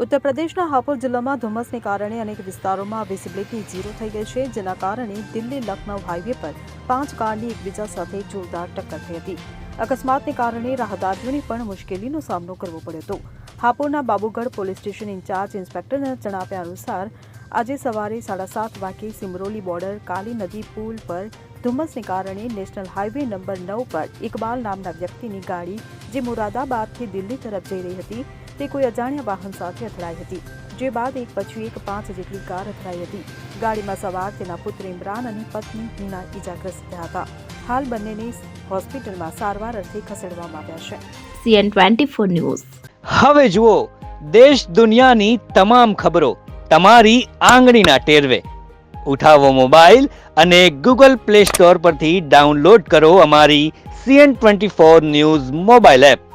ઉત્તર પ્રદેશના હાપુર જિલ્લામાં ધુમ્મસને કારણે અનેક વિસ્તારોમાં વિઝિબિલિટી ઝીરો થઈ ગઈ છે, જેના કારણે દિલ્હી લખનઉ હાઈવે પર 5 કારની એકબીજા સાથે જોરદાર ટક્કર થઈ હતી. અકસ્માતને કારણે રાહદારીઓને પણ મુશ્કેલીનો સામનો કરવો પડ્યો હતો. હાપુરના બાબુગઢ પોલીસ સ્ટેશન ઇન્ચાર્જ ઇન્સ્પેક્ટરના જણાવ્યા અનુસાર આજે સવારે 7:30 વાગ્યે સિમરોલી બોર્ડર કાલી નદી પુલ પર ધુમ્મસને કારણે નેશનલ હાઈવે નંબર 9 પર ઇકબાલ નામના વ્યક્તિની ગાડી જે મુરાદાબાદથી દિલ્હી તરફ જઈ રહી હતી તે કોઈ અજાણ્યા વાહન સાથે અથડાઈ હતી, જે બાદ એક પછી એક 5 જેટલી કાર અથડાઈ હતી. ગાડીમાં સવાર તેના પુત્ર ઇમરાન અને પત્ની હિના ઇજાગ્રસ્ત થયા હતા. હાલ બંનેને હોસ્પિટલમાં સારવાર અર્થે ખસેડવામાં આવ્યા છે. CN24 news. હવે જુઓ દેશ દુનિયાની તમામ ખબરો તમારી આંગળીના ટેરવે. ઉઠાવો મોબાઈલ અને Google Play Store પરથી ડાઉનલોડ કરો અમારી CN24 ન્યૂઝ મોબાઈલ એપ.